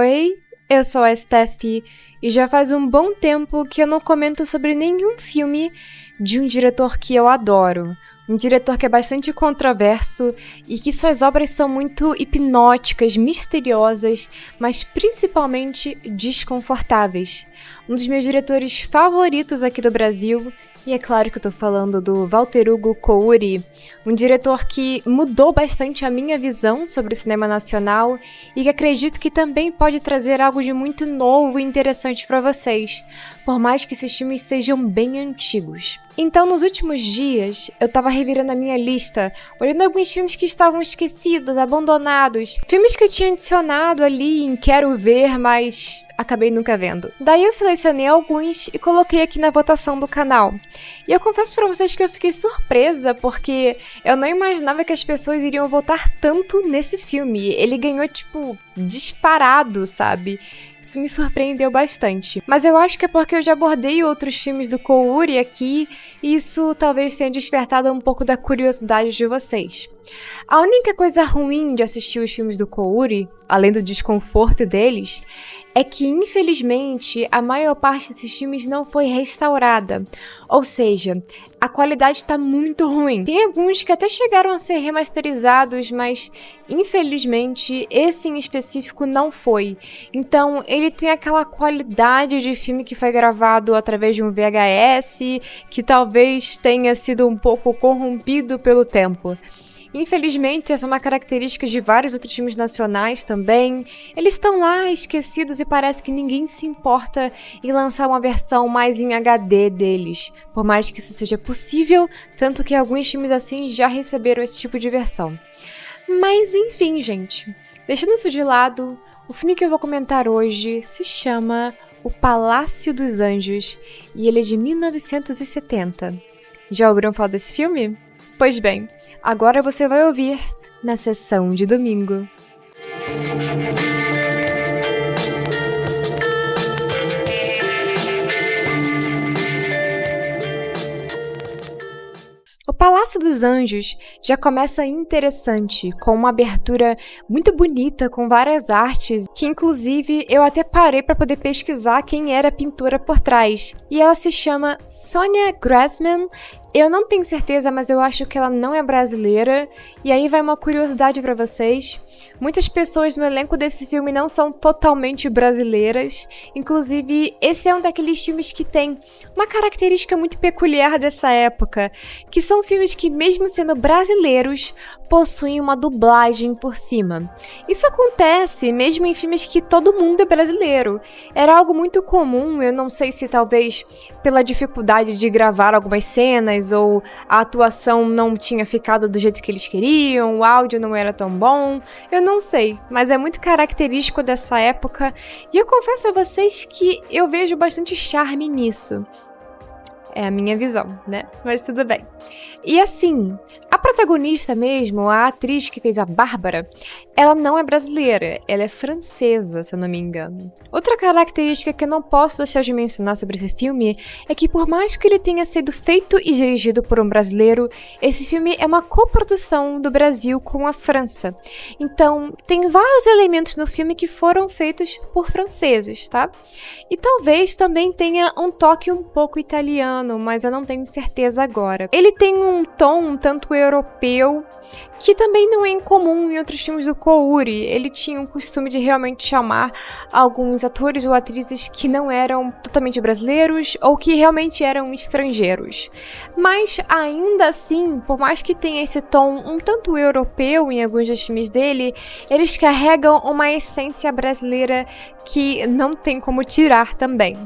Oi, eu sou a Steph e já faz um bom tempo que eu não comento sobre nenhum filme de um diretor que eu adoro. Um diretor que é bastante controverso e que suas obras são muito hipnóticas, misteriosas, mas principalmente desconfortáveis. Um dos meus diretores favoritos aqui do Brasil, e é claro que eu tô falando do Walter Hugo Couri, um diretor que mudou bastante a minha visão sobre o cinema nacional e que acredito que também pode trazer algo de muito novo e interessante para vocês, por mais que esses filmes sejam bem antigos. Então, nos últimos dias, eu tava revirando a minha lista, olhando alguns filmes que estavam esquecidos, abandonados, filmes que eu tinha adicionado ali em Quero Ver, mas acabei nunca vendo. Daí eu selecionei alguns e coloquei aqui na votação do canal. E eu confesso pra vocês que eu fiquei surpresa, porque eu não imaginava que as pessoas iriam votar tanto nesse filme. Ele ganhou, disparado, sabe? Isso me surpreendeu bastante. Mas eu acho que é porque eu já abordei outros filmes do Couri aqui, e isso talvez tenha despertado um pouco da curiosidade de vocês. A única coisa ruim de assistir os filmes do Couri, além do desconforto deles, é que, infelizmente, a maior parte desses filmes não foi restaurada. Ou seja, a qualidade está muito ruim. Tem alguns que até chegaram a ser remasterizados, mas, infelizmente, esse em específico não foi. Então, ele tem aquela qualidade de filme que foi gravado através de um VHS, que talvez tenha sido um pouco corrompido pelo tempo. Infelizmente, essa é uma característica de vários outros filmes nacionais também. Eles estão lá esquecidos e parece que ninguém se importa em lançar uma versão mais em HD deles, por mais que isso seja possível, tanto que alguns filmes assim já receberam esse tipo de versão. Mas enfim, gente, deixando isso de lado, o filme que eu vou comentar hoje se chama O Palácio dos Anjos e ele é de 1970. Já ouviram falar desse filme? Pois bem, agora você vai ouvir na sessão de domingo. O Palácio dos Anjos já começa interessante, com uma abertura muito bonita, com várias artes, que inclusive eu até parei para poder pesquisar quem era a pintora por trás. E ela se chama Sonia Grassman. Eu não tenho certeza, mas eu acho que ela não é brasileira. E aí vai uma curiosidade pra vocês. Muitas pessoas no elenco desse filme não são totalmente brasileiras. Inclusive, esse é um daqueles filmes que tem uma característica muito peculiar dessa época, que são filmes que, mesmo sendo brasileiros, possuem uma dublagem por cima. Isso acontece mesmo em filmes que todo mundo é brasileiro. Era algo muito comum, eu não sei se talvez pela dificuldade de gravar algumas cenas, ou a atuação não tinha ficado do jeito que eles queriam, o áudio não era tão bom, eu não sei, mas é muito característico dessa época e eu confesso a vocês que eu vejo bastante charme nisso. É a minha visão, né? Mas tudo bem. E assim, a protagonista mesmo, a atriz que fez a Bárbara, ela não é brasileira, ela é francesa, se eu não me engano. Outra característica que eu não posso deixar de mencionar sobre esse filme é que, por mais que ele tenha sido feito e dirigido por um brasileiro, esse filme é uma coprodução do Brasil com a França. Então, tem vários elementos no filme que foram feitos por franceses, tá? E talvez também tenha um toque um pouco italiano, mas eu não tenho certeza agora. Ele tem um tom um tanto europeu, que também não é incomum em outros filmes do Couri. Ele tinha o costume de realmente chamar alguns atores ou atrizes que não eram totalmente brasileiros ou que realmente eram estrangeiros. Mas ainda assim, por mais que tenha esse tom um tanto europeu em alguns dos filmes dele, eles carregam uma essência brasileira que não tem como tirar também.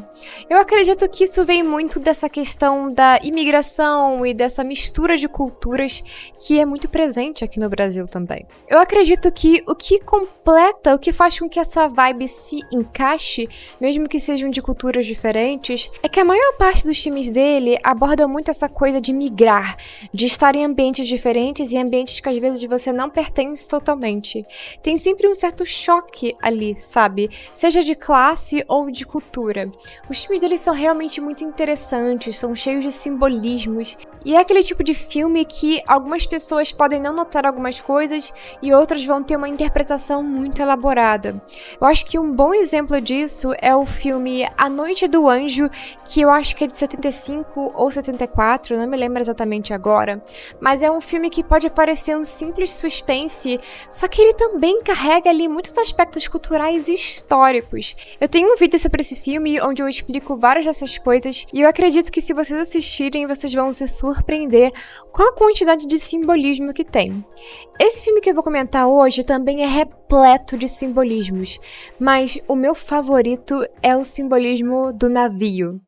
Eu acredito que isso vem muito dessa questão da imigração e dessa mistura de culturas que é muito presente aqui no Brasil também. Eu acredito que o que completa, o que faz com que essa vibe se encaixe, mesmo que sejam de culturas diferentes, é que a maior parte dos filmes dele aborda muito essa coisa de migrar, de estar em ambientes diferentes e ambientes que às vezes você não pertence totalmente. Tem sempre um certo choque ali, sabe? Seja de classe ou de cultura. Os filmes deles são realmente muito interessantes, são cheios de simbolismos, e é aquele tipo de filme que algumas pessoas podem não notar algumas coisas e outras vão ter uma interpretação muito elaborada. Eu acho que um bom exemplo disso é o filme A Noite do Anjo, que eu acho que é de 75 ou 74, não me lembro exatamente agora, mas é um filme que pode parecer um simples suspense, só que ele também carrega ali muitos aspectos culturais e históricos. Eu tenho um vídeo sobre esse filme onde eu explico várias dessas coisas e eu acredito que se vocês assistirem, vocês vão se surpreender com a quantidade de simbolismo que tem. Esse filme que eu vou comentar hoje também é repleto de simbolismos, mas o meu favorito é o simbolismo do navio.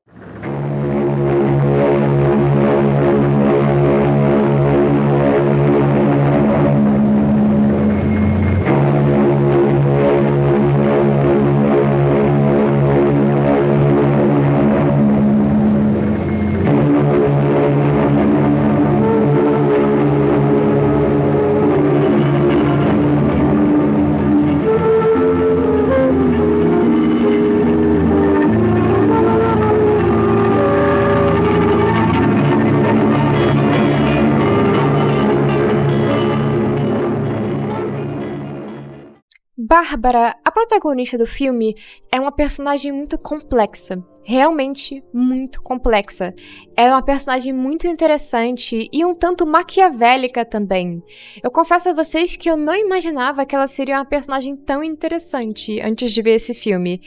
Bárbara, a protagonista do filme, é uma personagem muito complexa. Realmente muito complexa. É uma personagem muito interessante e um tanto maquiavélica também. Eu confesso a vocês que eu não imaginava que ela seria uma personagem tão interessante antes de ver esse filme.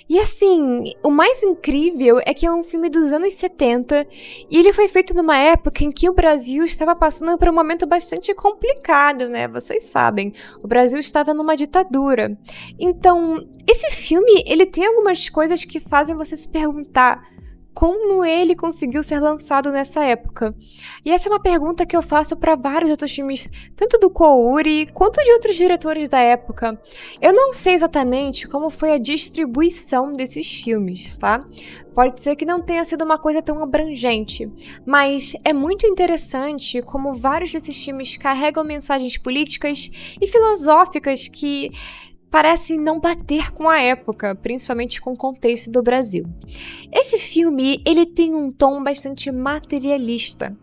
E assim, o mais incrível é que é um filme dos anos 70 e ele foi feito numa época em que o Brasil estava passando por um momento bastante complicado, né? Vocês sabem, o Brasil estava numa ditadura. Então, esse filme, ele tem algumas coisas que fazem você se perguntar como ele conseguiu ser lançado nessa época. E essa é uma pergunta que eu faço para vários outros filmes, tanto do Kouri quanto de outros diretores da época. Eu não sei exatamente como foi a distribuição desses filmes, tá? Pode ser que não tenha sido uma coisa tão abrangente, mas é muito interessante como vários desses filmes carregam mensagens políticas e filosóficas que parece não bater com a época, principalmente com o contexto do Brasil. Esse filme, ele tem um tom bastante materialista.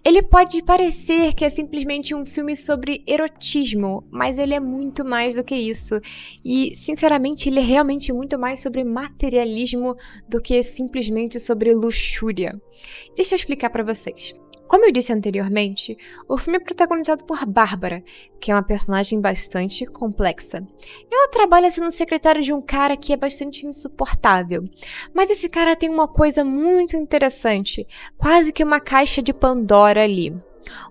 Ele pode parecer que é simplesmente um filme sobre erotismo, mas ele é muito mais do que isso. E, sinceramente, ele é realmente muito mais sobre materialismo do que simplesmente sobre luxúria. Deixa eu explicar para vocês. Como eu disse anteriormente, o filme é protagonizado por Bárbara, que é uma personagem bastante complexa. Ela trabalha sendo secretária de um cara que é bastante insuportável. Mas esse cara tem uma coisa muito interessante, quase que uma caixa de Pandora ali.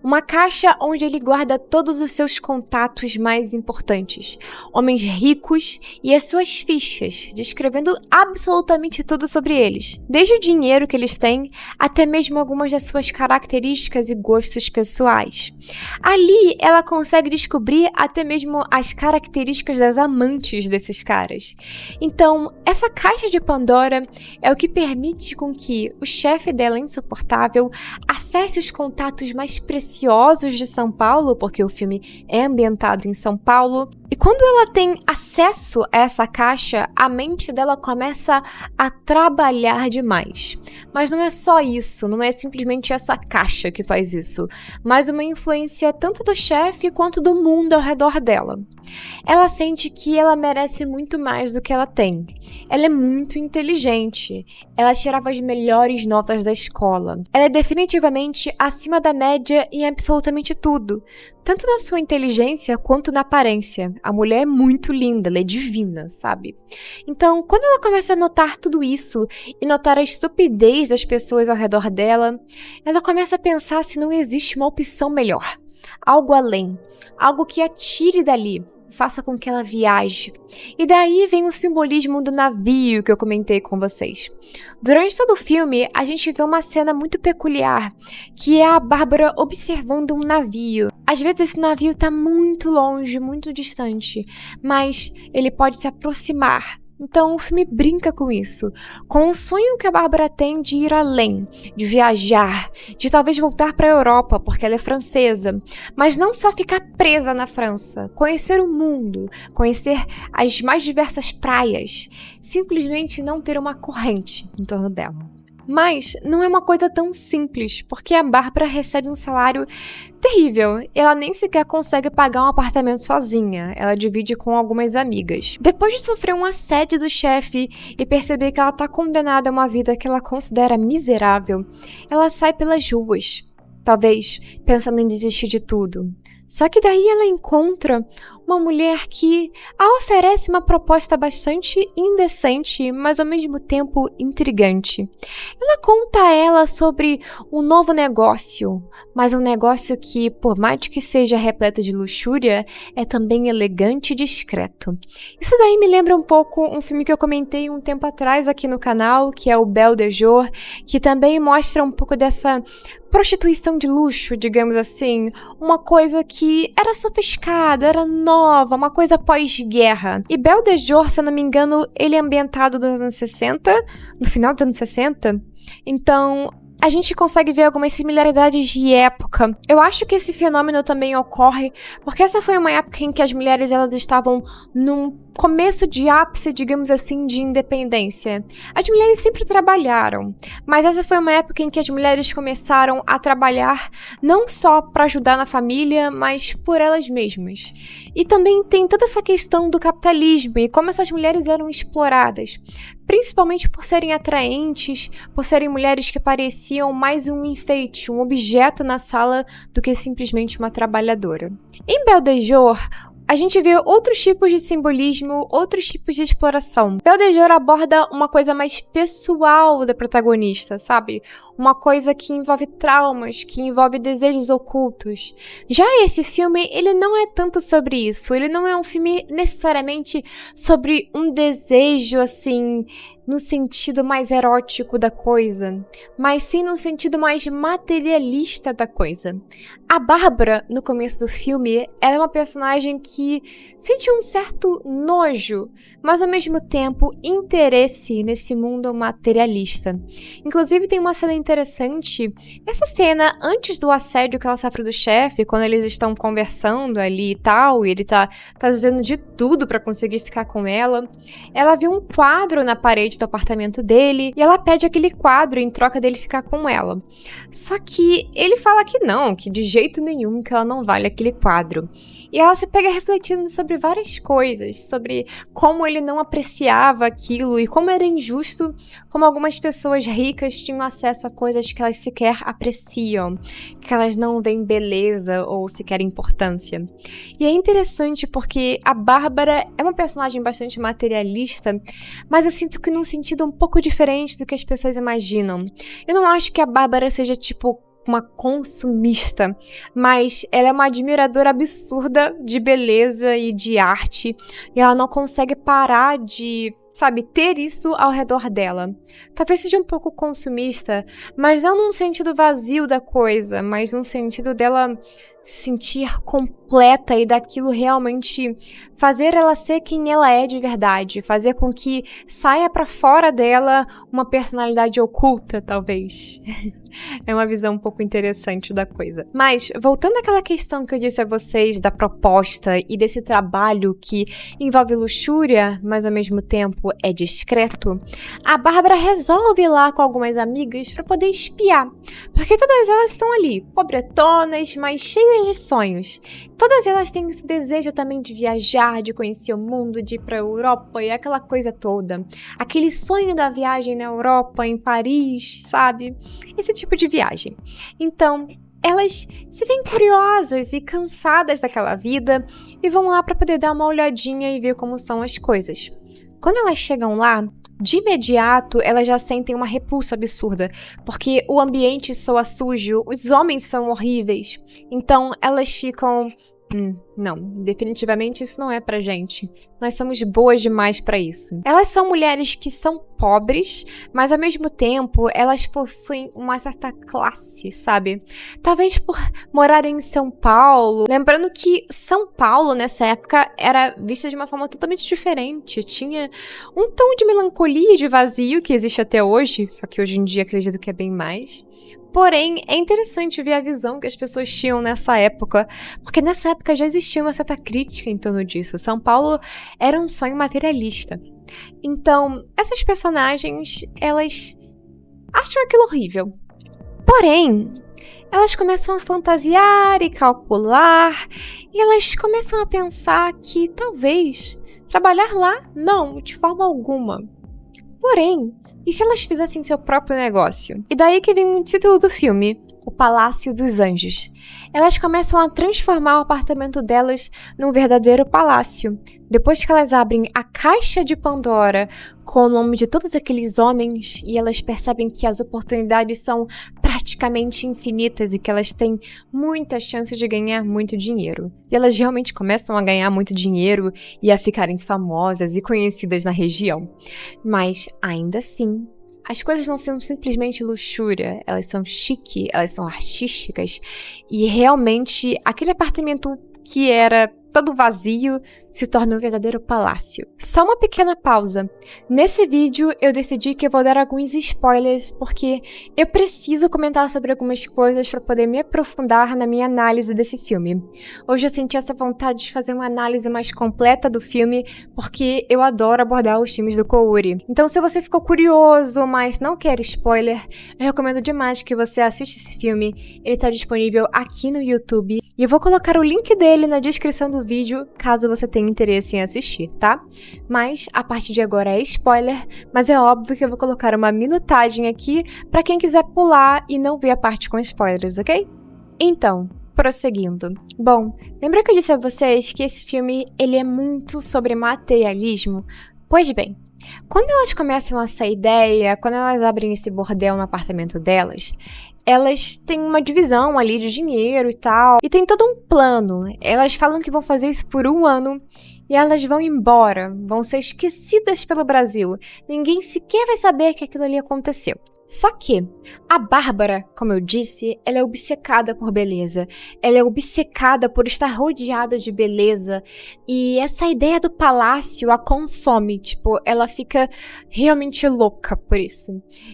Uma caixa onde ele guarda todos os seus contatos mais importantes, homens ricos e as suas fichas, descrevendo absolutamente tudo sobre eles, desde o dinheiro que eles têm até mesmo algumas das suas características e gostos pessoais. Ali ela consegue descobrir até mesmo as características das amantes desses caras. Então, essa caixa de Pandora é o que permite com que o chefe dela insuportável acesse os contatos mais preciosos de São Paulo, porque o filme é ambientado em São Paulo. E quando ela tem acesso a essa caixa, a mente dela começa a trabalhar demais. Mas não é só isso, não é simplesmente essa caixa que faz isso, mas uma influência tanto do chefe quanto do mundo ao redor dela. Ela sente que ela merece muito mais do que ela tem. Ela é muito inteligente. Ela tirava as melhores notas da escola. Ela é definitivamente acima da média em absolutamente tudo, tanto na sua inteligência quanto na aparência. A mulher é muito linda, ela é divina, sabe? Então, quando ela começa a notar tudo isso e notar a estupidez das pessoas ao redor dela, ela começa a pensar se não existe uma opção melhor. Algo além, algo que a tire dali, faça com que ela viaje. E daí vem o simbolismo do navio que eu comentei com vocês. Durante todo o filme, a gente vê uma cena muito peculiar, que é a Bárbara observando um navio. Às vezes esse navio está muito longe, muito distante, mas ele pode se aproximar. Então o filme brinca com isso, com o sonho que a Bárbara tem de ir além, de viajar, de talvez voltar para a Europa, porque ela é francesa, mas não só ficar presa na França, conhecer o mundo, conhecer as mais diversas praias, simplesmente não ter uma corrente em torno dela. Mas não é uma coisa tão simples, porque a Bárbara recebe um salário terrível. Ela nem sequer consegue pagar um apartamento sozinha. Ela divide com algumas amigas. Depois de sofrer um assédio do chefe e perceber que ela tá condenada a uma vida que ela considera miserável, ela sai pelas ruas, talvez pensando em desistir de tudo. Só que daí ela encontra uma mulher que a oferece uma proposta bastante indecente, mas ao mesmo tempo intrigante. Ela conta a ela sobre um novo negócio, mas um negócio que, por mais que seja repleto de luxúria, é também elegante e discreto. Isso daí me lembra um pouco um filme que eu comentei um tempo atrás aqui no canal, que é o Belle de Jour, que também mostra um pouco dessa prostituição de luxo, digamos assim, uma coisa que era sofisticada, era nova, uma coisa pós-guerra. E Belle de Jour, se eu não me engano, ele é ambientado nos anos 60, no final dos anos 60, então a gente consegue ver algumas similaridades de época. Eu acho que esse fenômeno também ocorre porque essa foi uma época em que as mulheres elas estavam num começo de ápice, digamos assim, de independência. As mulheres sempre trabalharam, mas essa foi uma época em que as mulheres começaram a trabalhar não só para ajudar na família, mas por elas mesmas. E também tem toda essa questão do capitalismo e como essas mulheres eram exploradas, principalmente por serem atraentes, por serem mulheres que pareciam mais um enfeite, um objeto na sala do que simplesmente uma trabalhadora. Em Belle de Jour, a gente vê outros tipos de simbolismo, outros tipos de exploração. Belle de Jour aborda uma coisa mais pessoal da protagonista, sabe? Uma coisa que envolve traumas, que envolve desejos ocultos. Já esse filme, ele não é tanto sobre isso. Ele não é um filme necessariamente sobre um desejo, assim, no sentido mais erótico da coisa, mas sim no sentido mais materialista da coisa. A Bárbara, no começo do filme, ela é uma personagem que sente um certo nojo, mas ao mesmo tempo interesse nesse mundo materialista. Inclusive tem uma cena interessante, essa cena antes do assédio que ela sofre do chefe, quando eles estão conversando ali e tal, e ele tá fazendo de tudo pra conseguir ficar com ela. Ela viu um quadro na parede do apartamento dele e ela pede aquele quadro em troca dele ficar com ela. Só que ele fala que não, que de jeito nenhum que ela não vale aquele quadro. E ela se pega refletindo sobre várias coisas, sobre como ele não apreciava aquilo e como era injusto como algumas pessoas ricas tinham acesso a coisas que elas sequer apreciam, que elas não veem beleza ou sequer importância. E é interessante porque a Bárbara é uma personagem bastante materialista, mas eu sinto que num sentido um pouco diferente do que as pessoas imaginam. Eu não acho que a Bárbara seja tipo uma consumista, mas ela é uma admiradora absurda de beleza e de arte, e ela não consegue parar de, sabe, ter isso ao redor dela. Talvez seja um pouco consumista, mas não num sentido vazio da coisa, mas num sentido dela se sentir completa e daquilo realmente fazer ela ser quem ela é de verdade, fazer com que saia pra fora dela uma personalidade oculta, talvez. É uma visão um pouco interessante da coisa. Mas, voltando àquela questão que eu disse a vocês da proposta e desse trabalho que envolve luxúria, mas ao mesmo tempo é discreto, a Bárbara resolve ir lá com algumas amigas para poder espiar. Porque todas elas estão ali, pobretonas, mas cheias de sonhos. Todas elas têm esse desejo também de viajar, de conhecer o mundo, de ir pra Europa e aquela coisa toda. Aquele sonho da viagem na Europa, em Paris, sabe? Esse tipo de viagem. Então, elas se veem curiosas e cansadas daquela vida e vão lá para poder dar uma olhadinha e ver como são as coisas. Quando elas chegam lá, de imediato elas já sentem uma repulsa absurda, porque o ambiente soa sujo, os homens são horríveis. Então elas ficam... não, definitivamente isso não é pra gente. Nós somos boas demais pra isso. Elas são mulheres que são pobres, mas ao mesmo tempo elas possuem uma certa classe, sabe? Talvez por morarem em São Paulo. Lembrando que São Paulo nessa época era vista de uma forma totalmente diferente. Tinha um tom de melancolia e de vazio que existe até hoje, só que hoje em dia acredito que é bem mais. Porém, é interessante ver a visão que as pessoas tinham nessa época, porque nessa época já existia uma certa crítica em torno disso. São Paulo era um sonho materialista. Então, essas personagens, elas acham aquilo horrível. Porém, elas começam a fantasiar e calcular, e elas começam a pensar que talvez trabalhar lá, não, de forma alguma. Porém, e se elas fizessem seu próprio negócio? E daí que vem o título do filme, O Palácio dos Anjos. Elas começam a transformar o apartamento delas num verdadeiro palácio. Depois que elas abrem a caixa de Pandora com o nome de todos aqueles homens e elas percebem que as oportunidades são praticamente infinitas e que elas têm muita chance de ganhar muito dinheiro. E elas realmente começam a ganhar muito dinheiro e a ficarem famosas e conhecidas na região. Mas, ainda assim, as coisas não são simplesmente luxúria, elas são chique, elas são artísticas e realmente aquele apartamento que era todo vazio se torna um verdadeiro palácio. Só uma pequena pausa. Nesse vídeo eu decidi que eu vou dar alguns spoilers porque eu preciso comentar sobre algumas coisas para poder me aprofundar na minha análise desse filme. Hoje eu senti essa vontade de fazer uma análise mais completa do filme porque eu adoro abordar os filmes do Kouri. Então se você ficou curioso, mas não quer spoiler, eu recomendo demais que você assista esse filme. Ele está disponível aqui no YouTube e eu vou colocar o link dele na descrição do vídeo, caso você tenha interesse em assistir, tá? Mas, a partir de agora é spoiler, mas é óbvio que eu vou colocar uma minutagem aqui pra quem quiser pular e não ver a parte com spoilers, ok? Então, prosseguindo. Bom, lembra que eu disse a vocês que esse filme, ele é muito sobre materialismo? Pois bem, quando elas começam essa ideia, quando elas abrem esse bordel no apartamento delas, elas têm uma divisão ali de dinheiro e tal, e tem todo um plano. Elas falam que vão fazer isso por 1 ano, e elas vão embora, vão ser esquecidas pelo Brasil. Ninguém sequer vai saber que aquilo ali aconteceu. Só que a Bárbara, como eu disse, ela é obcecada por beleza. Ela é obcecada por estar rodeada de beleza. E essa ideia do palácio a consome. Tipo, ela fica realmente louca por isso.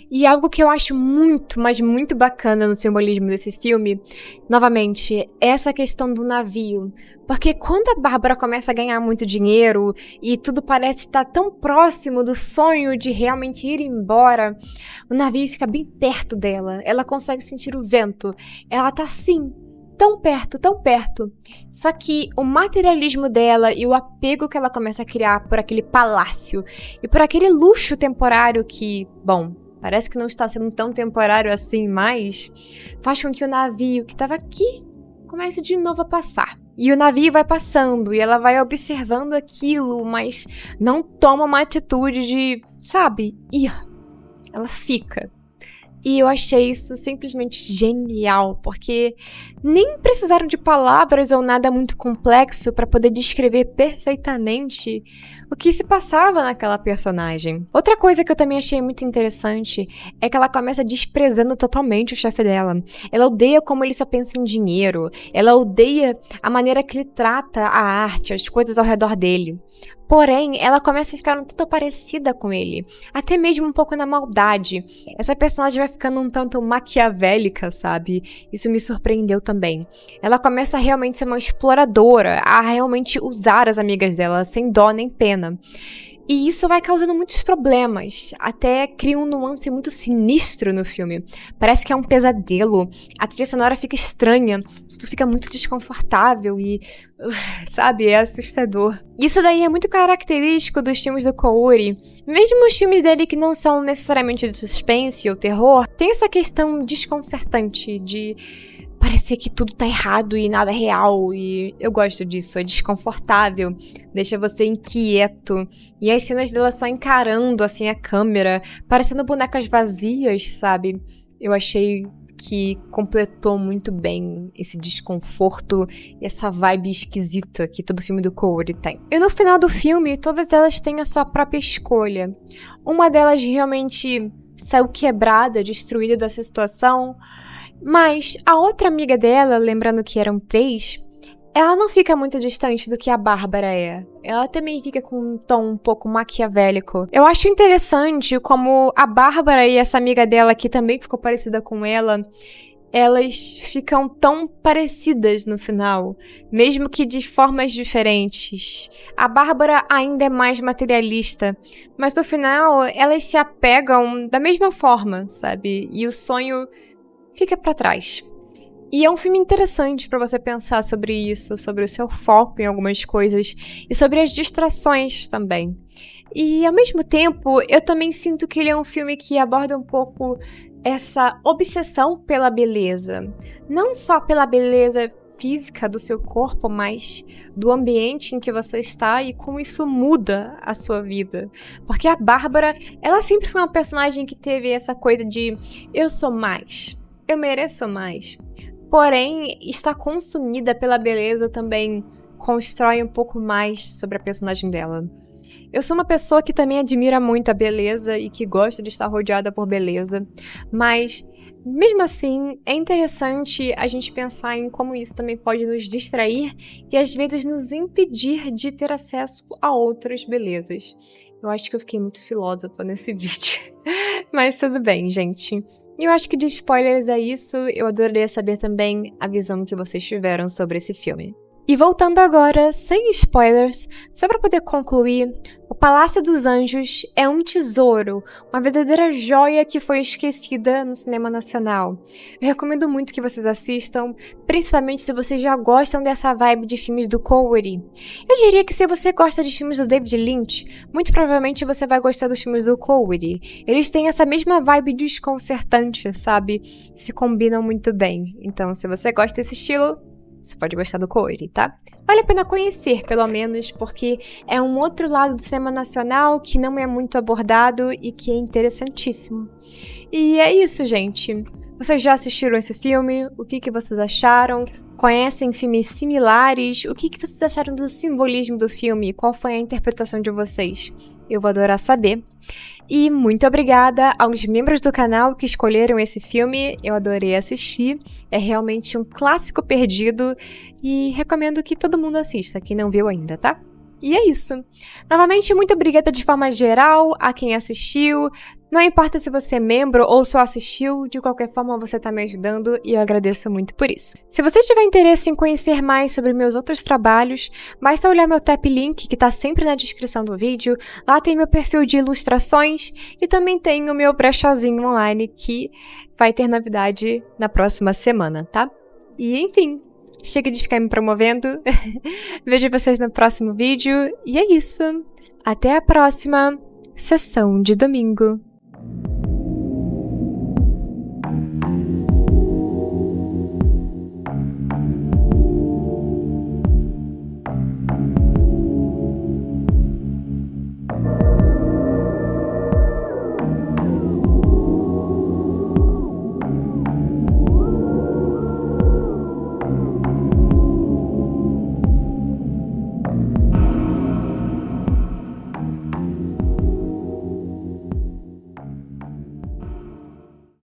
E algo que eu acho muito, mas muito bacana no simbolismo desse filme, novamente, é essa questão do navio. Porque quando a Bárbara começa a ganhar muito dinheiro e tudo parece estar tão próximo do sonho de realmente ir embora, o navio fica bem perto dela. Ela consegue sentir o vento. Ela tá assim, tão perto, tão perto. Só que o materialismo dela e o apego que ela começa a criar por aquele palácio e por aquele luxo temporário que, bom, parece que não está sendo tão temporário assim mais, faz com que o navio que estava aqui comece de novo a passar. E o navio vai passando e ela vai observando aquilo, mas não toma uma atitude de, sabe, ir. Ela fica. E eu achei isso simplesmente genial, porque nem precisaram de palavras ou nada muito complexo para poder descrever perfeitamente o que se passava naquela personagem. Outra coisa que eu também achei muito interessante é que ela começa desprezando totalmente o chefe dela. Ela odeia como ele só pensa em dinheiro, ela odeia a maneira que ele trata a arte, as coisas ao redor dele. Porém, ela começa a ficar um tanto parecida com ele, até mesmo um pouco na maldade. Essa personagem vai ficando um tanto maquiavélica, sabe? Isso me surpreendeu também. Ela começa a realmente ser uma exploradora, a realmente usar as amigas dela sem dó nem pena. E isso vai causando muitos problemas, até cria um nuance muito sinistro no filme. Parece que é um pesadelo, a trilha sonora fica estranha, tudo fica muito desconfortável e, sabe, é assustador. Isso daí é muito característico dos filmes do Kouri. Mesmo os filmes dele que não são necessariamente de suspense ou terror, tem essa questão desconcertante de parecer que tudo tá errado e nada é real, e eu gosto disso, é desconfortável, deixa você inquieto, e as cenas dela só encarando, assim, a câmera, parecendo bonecas vazias, sabe? Eu achei que completou muito bem esse desconforto e essa vibe esquisita que todo filme do Kouri tem. E no final do filme, todas elas têm a sua própria escolha. Uma delas realmente saiu quebrada, destruída dessa situação, mas a outra amiga dela, lembrando que eram 3, ela não fica muito distante do que a Bárbara é. Ela também fica com um tom um pouco maquiavélico. Eu acho interessante como a Bárbara e essa amiga dela, que também ficou parecida com ela, elas ficam tão parecidas no final, mesmo que de formas diferentes. A Bárbara ainda é mais materialista, mas no final elas se apegam da mesma forma, sabe? E o sonho fica pra trás. E é um filme interessante pra você pensar sobre isso, sobre o seu foco em algumas coisas e sobre as distrações também. E ao mesmo tempo, eu também sinto que ele é um filme que aborda um pouco essa obsessão pela beleza. Não só pela beleza física do seu corpo, mas do ambiente em que você está e como isso muda a sua vida. Porque a Bárbara, ela sempre foi uma personagem que teve essa coisa de eu sou mais, eu mereço mais. Porém, estar consumida pela beleza também constrói um pouco mais sobre a personagem dela. Eu sou uma pessoa que também admira muito a beleza e que gosta de estar rodeada por beleza, mas mesmo assim é interessante a gente pensar em como isso também pode nos distrair e às vezes nos impedir de ter acesso a outras belezas. Eu acho que eu fiquei muito filósofa nesse vídeo, mas tudo bem, gente. E eu acho que de spoilers é isso, eu adoraria saber também a visão que vocês tiveram sobre esse filme. E voltando agora, sem spoilers, só para poder concluir, o Palácio dos Anjos é um tesouro, uma verdadeira joia que foi esquecida no cinema nacional. Eu recomendo muito que vocês assistam, principalmente se vocês já gostam dessa vibe de filmes do Coen. Eu diria que se você gosta de filmes do David Lynch, muito provavelmente você vai gostar dos filmes do Coen. Eles têm essa mesma vibe desconcertante, sabe? Se combinam muito bem. Então, se você gosta desse estilo, você pode gostar do Coen, tá? Vale a pena conhecer, pelo menos, porque é um outro lado do cinema nacional que não é muito abordado e que é interessantíssimo. E é isso, gente. Vocês já assistiram esse filme? O que vocês acharam? Conhecem filmes similares? O que vocês acharam do simbolismo do filme? Qual foi a interpretação de vocês? Eu vou adorar saber. E muito obrigada aos membros do canal que escolheram esse filme, eu adorei assistir, é realmente um clássico perdido e recomendo que todo mundo assista, quem não viu ainda, tá? E é isso. Novamente, muito obrigada de forma geral a quem assistiu. Não importa se você é membro ou só assistiu, de qualquer forma você está me ajudando e eu agradeço muito por isso. Se você tiver interesse em conhecer mais sobre meus outros trabalhos, basta olhar meu tap link que está sempre na descrição do vídeo. Lá tem meu perfil de ilustrações e também tem o meu brechazinho online que vai ter novidade na próxima semana, tá? E enfim, chega de ficar me promovendo. Vejo vocês no próximo vídeo e é isso. Até a próxima sessão de domingo.